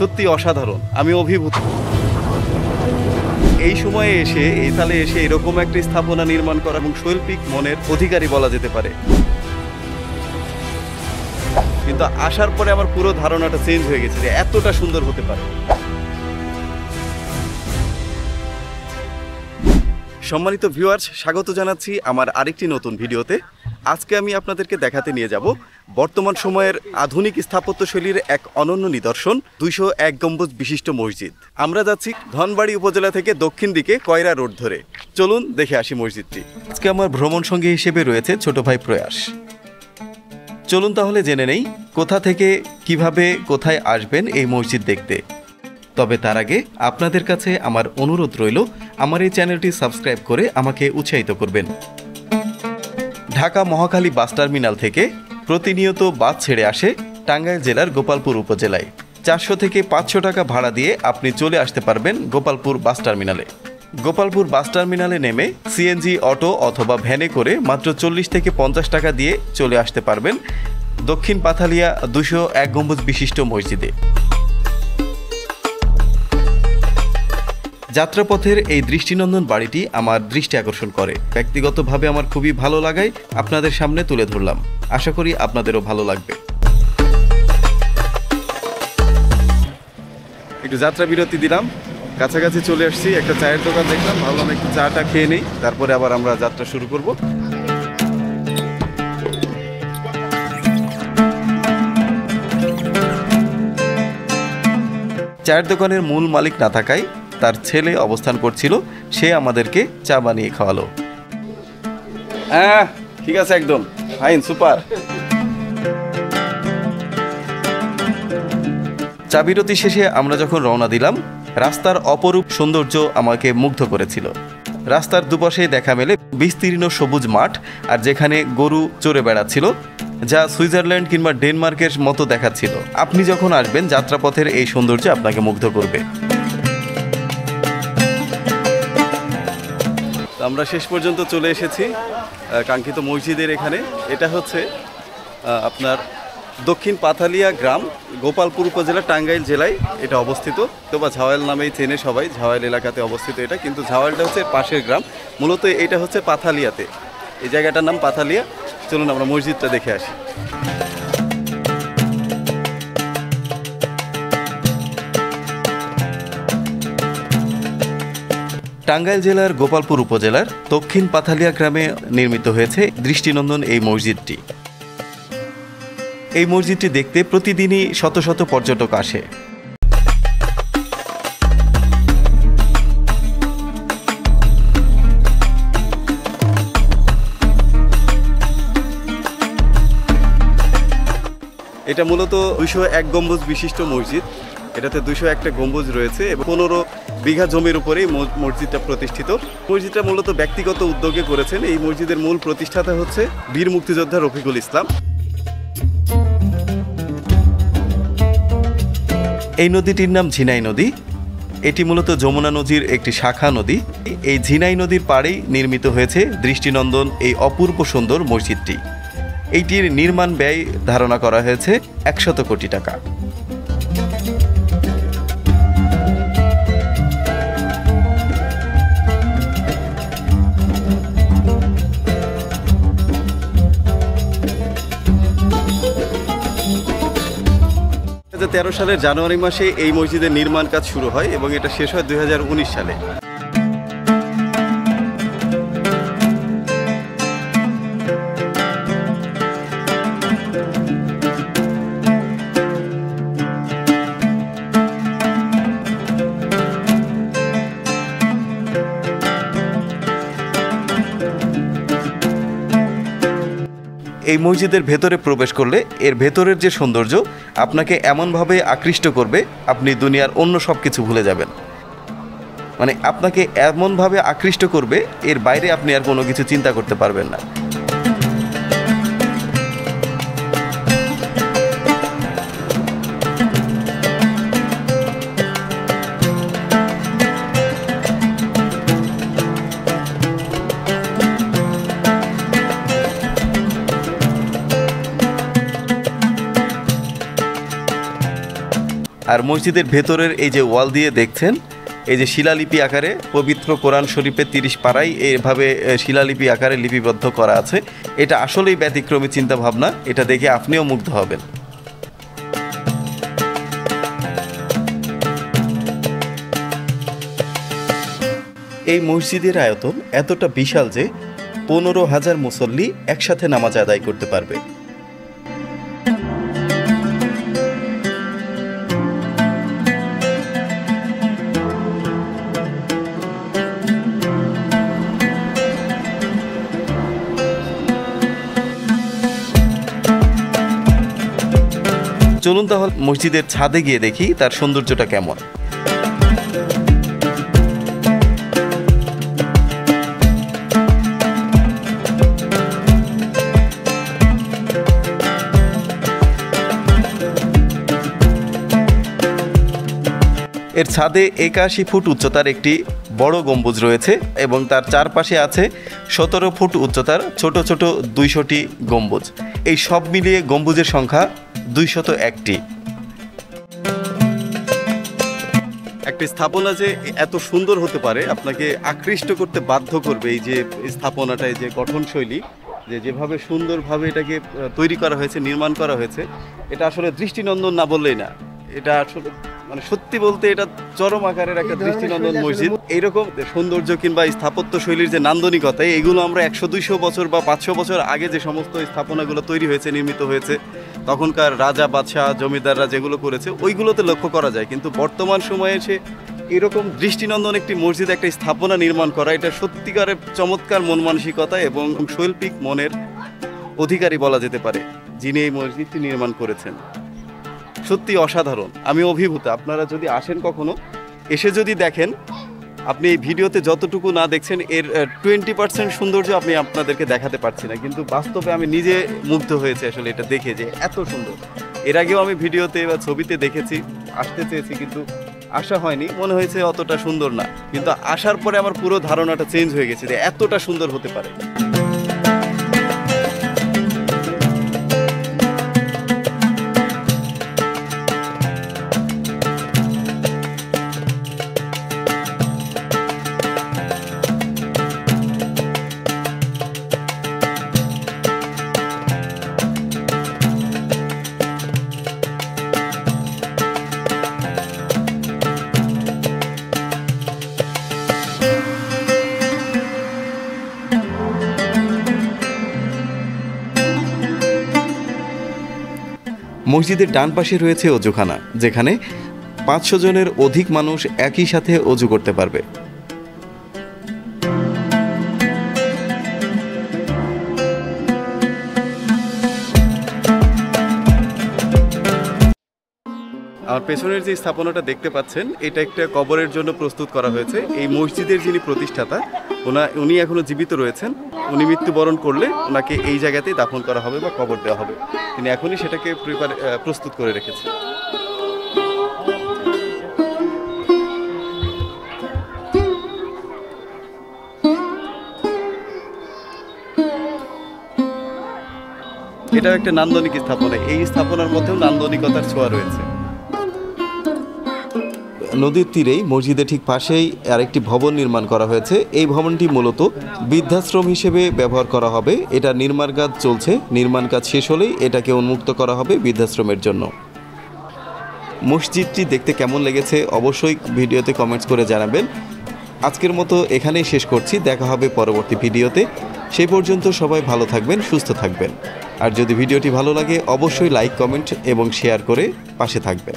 সত্যি অসাধারণ, আমি অভিভূত। এই সময়ে এসে, এই সালে এসে এরকম একটা স্থাপনা নির্মাণ করা এবং শৈল্পিক মনের অধিকারী বলা যেতে পারে। কিন্তু আসার পরে আমার পুরো ধারণাটা চেঞ্জ হয়ে গেছে যে এতটা সুন্দর হতে পারে। সম্মানিত ভিউয়ার্স, স্বাগত জানাচ্ছি আমার আরেকটি নতুন ভিডিওতে। আজকে আমি আপনাদেরকে দেখাতে নিয়ে যাব বর্তমান সময়ের আধুনিক স্থাপত্যশৈলীর এক অনন্য নিদর্শন 201 গম্বুজ বিশিষ্ট মসজিদ। আমরা যাচ্ছি ধনবাড়ী উপজেলা থেকে দক্ষিণ দিকে কয়রা রোড ধরে। চলুন দেখে আসি মসজিদটি। আজকে আমার ভ্রমণ সঙ্গী হিসেবে রয়েছে ছোট ভাই প্রয়াস। চলুন তাহলে জেনে নেই কোথা থেকে কিভাবে কোথায় আসবেন এই মসজিদ দেখতে। তবে তার আগে আপনাদের কাছে আমার অনুরোধ রইল, আমার এই চ্যানেলটি সাবস্ক্রাইব করে আমাকে উৎসাহিত করবেন। ঢাকা মহাখালী বাস টার্মিনাল থেকে প্রতিনিয়ত বাস ছেড়ে আসে টাঙ্গাইল জেলার গোপালপুর উপজেলায়। 400 থেকে 500 টাকা ভাড়া দিয়ে আপনি চলে আসতে পারবেন গোপালপুর বাস টার্মিনালে। গোপালপুর বাস টার্মিনালে নেমে সিএনজি অটো অথবা ভ্যানে করে মাত্র 40 থেকে 50 টাকা দিয়ে চলে আসতে পারবেন দক্ষিণ পাথালিয়া 201 গম্বুজ বিশিষ্ট মসজিদে। যাত্রাপথের এই দৃষ্টিনন্দন বাড়িটি আমার দৃষ্টি আকর্ষণ করে। ব্যক্তিগতভাবে আমার খুবই ভালো লাগায় আপনাদের সামনে তুলে ধরলাম। আশা করি আপনাদেরও ভালো লাগবে। একটু যাত্রা বিরতি দিলাম, কাছাকাছি চলে আসছি। একটা চায়ের দোকান দেখলাম, ভাবলাম একটু চাটা খেয়ে নেই, তারপরে আবার আমরা যাত্রা শুরু করব। চায়ের দোকানের মূল মালিক না থাকায় তার ছেলে অবস্থান করছিল, সে আমাদেরকে চা বানিয়ে খাওয়ালো। হ্যাঁ ঠিক আছে, একদম ফাইন, সুপার। চা বিরতি শেষে আমরা যখন রওনা দিলাম, রাস্তার অপরূপ সৌন্দর্য আমাকে মুগ্ধ করেছিল। রাস্তার দুপাশে দেখা মেলে বিস্তীর্ণ সবুজ মাঠ, আর যেখানে গরু চড়ে বেড়াচ্ছিল, যা সুইজারল্যান্ড কিংবা ডেনমার্কের মতো দেখাচ্ছিল। আপনি যখন আসবেন, যাত্রাপথের এই সৌন্দর্য আপনাকে মুগ্ধ করবে। আমরা শেষ পর্যন্ত চলে এসেছি কাঙ্ক্ষিত মসজিদের এখানে। এটা হচ্ছে আপনার দক্ষিণ পাথালিয়া গ্রাম, গোপালপুর উপজেলা, টাঙ্গাইল জেলায় এটা অবস্থিত। তো বা ঝাওয়াল নামেই চেনে সবাই, ঝাওয়াল এলাকাতে অবস্থিত এটা, কিন্তু ঝাওয়ালটা হচ্ছে পাশের গ্রাম। মূলত এটা হচ্ছে পাথালিয়াতে, এই জায়গাটার নাম পাথালিয়া। চলুন আমরা মসজিদটা দেখে আসি। টাঙ্গাইল জেলার গোপালপুর উপজেলার দক্ষিণ পাথালিয়া গ্রামে নির্মিত হয়েছে দৃষ্টিনন্দন এই মসজিদটি। এই মসজিদটি দেখতে প্রতিদিনই শত শত পর্যটক আসে। এটা মূলত 201 গম্বুজ বিশিষ্ট মসজিদ। এটাতে 201টা গম্বুজ রয়েছে এবং 15 বিঘা জমির উপরেই মসজিদটা প্রতিষ্ঠিত। মসজিদটা মূলত ব্যক্তিগত উদ্যোগে করেছেন। এই মসজিদের মূল প্রতিষ্ঠাতা হচ্ছে বীর মুক্তিযোদ্ধা রফিকুল ইসলাম। এই নদীটির নাম ঝিনাই নদী। এটি মূলত যমুনা নদীর একটি শাখা নদী। এই ঝিনাই নদীর পাড়েই নির্মিত হয়েছে দৃষ্টিনন্দন এই অপূর্ব সুন্দর মসজিদটি। এইটির নির্মাণ ব্যয় ধারণা করা হয়েছে 100 কোটি টাকা। সালের জানুয়ারি মাসে এই মসজিদের নির্মাণ কাজ শুরু হয় এবং এটা শেষ হয় 2019 সালে। এই মসজিদের ভেতরে প্রবেশ করলে এর ভেতরের যে সৌন্দর্য আপনাকে এমনভাবে আকৃষ্ট করবে, আপনি দুনিয়ার অন্য সব কিছু ভুলে যাবেন। মানে আপনাকে এমনভাবে আকৃষ্ট করবে, এর বাইরে আপনি আর কোনো কিছু চিন্তা করতে পারবেন না। আর মসজিদের ভেতরের এই যে ওয়াল দিয়ে দেখছেন, এই যে শিলালিপি আকারে পবিত্র কোরআন শরীফের 30 পারায় এইভাবে শিলালিপি আকারে লিপিবদ্ধ করা আছে। এটা আসলেই ব্যতিক্রমী চিন্তাভাবনা, এটা দেখে আপনিও মুগ্ধ হবেন। এই মসজিদের আয়তন এতটা বিশাল যে 15,000 মুসল্লি একসাথে নামাজ আদায় করতে পারবে। চলুন তাহলে মসজিদের ছাদে গিয়ে দেখি তার সৌন্দর্যটা কেমন। এর ছাদে 81 ফুট উচ্চতার একটি বড় গম্বুজ রয়েছে এবং তার চারপাশে আছে 17 ফুট উচ্চতার ছোট ছোট 200টি গম্বুজ। এই সব মিলিয়ে গম্বুজের সংখ্যা 201টি। একটি স্থাপনা যে এত সুন্দর হতে পারে আপনাকে আকৃষ্ট করতে বাধ্য করবে। এই যে স্থাপনাটায় যে গঠনশৈলী, যেভাবে সুন্দরভাবে এটাকে তৈরি করা হয়েছে, নির্মাণ করা হয়েছে, এটা আসলে দৃষ্টিনন্দন না বললেই না। এটা আসলে মানে সত্যি বলতে এটা চরম আকারের একটা দৃষ্টিনন্দন মসজিদ। এইরকম সৌন্দর্য কিংবা স্থাপত্য শৈলীর যে নান্দনিকতা, এগুলো আমরা 100-200 বছর বা 500 বছর আগে যে সমস্ত স্থাপনাগুলো তৈরি হয়েছে, নির্মিত হয়েছে, তখনকার রাজা বাদশাহ জমিদাররা যেগুলো করেছে ওইগুলোতে লক্ষ্য করা যায়। কিন্তু বর্তমান সময়ে এসে এরকম দৃষ্টিনন্দন একটি মসজিদ, একটা স্থাপনা নির্মাণ করা, এটা সত্যিকারের চমৎকার মন মানসিকতা এবং শৈল্পিক মনের অধিকারী বলা যেতে পারে যিনি এই মসজিদটি নির্মাণ করেছেন। সত্যি অসাধারণ, আমি অভিভূত। আপনারা যদি আসেন কখনো, এসে যদি দেখেন, আপনি এই ভিডিওতে যতটুকু না দেখছেন এর 20% সৌন্দর্য আমি আপনাদেরকে দেখাতে পারছি না, কিন্তু বাস্তবে আমি নিজে মুগ্ধ হয়েছি আসলে এটা দেখে যে এত সুন্দর। এর আগেও আমি ভিডিওতে বা ছবিতে দেখেছি, আসতে চেয়েছি কিন্তু আসা হয়নি, মনে হয়েছে অতটা সুন্দর না। কিন্তু আসার পরে আমার পুরো ধারণাটা চেঞ্জ হয়ে গেছে যে এতটা সুন্দর হতে পারে। মসজিদের ডান পাশে রয়েছে অজুখানা, যেখানে 500 জনের অধিক মানুষ একই সাথে অজু করতে পারবে। আমার পেছনের যে স্থাপনাটা দেখতে পাচ্ছেন, এটা একটা কবরের জন্য প্রস্তুত করা হয়েছে। এই মসজিদের যিনি প্রতিষ্ঠাতা উনি এখনো জীবিত রয়েছেন। উনি মৃত্যুবরণ করলে ওনাকে এই জায়গাতেই দাফন করা হবে বা কবর দেওয়া হবে। তিনি এখনই সেটাকে প্রস্তুত করে রেখেছেন। এটাও একটা নান্দনিক স্থাপনা। এই স্থাপনার মধ্যেও নান্দনিকতার ছোঁয়া রয়েছে। নদীর তীরেই মসজিদের ঠিক পাশেই আরেকটি ভবন নির্মাণ করা হয়েছে। এই ভবনটি মূলত বৃদ্ধাশ্রম হিসেবে ব্যবহার করা হবে। এটা নির্মাণ কাজ চলছে, নির্মাণ কাজ শেষ হলেই এটাকে উন্মুক্ত করা হবে বৃদ্ধাশ্রমের জন্য। মসজিদটি দেখতে কেমন লেগেছে অবশ্যই ভিডিওতে কমেন্টস করে জানাবেন। আজকের মতো এখানেই শেষ করছি, দেখা হবে পরবর্তী ভিডিওতে। সেই পর্যন্ত সবাই ভালো থাকবেন, সুস্থ থাকবেন। আর যদি ভিডিওটি ভালো লাগে অবশ্যই লাইক, কমেন্ট এবং শেয়ার করে পাশে থাকবেন।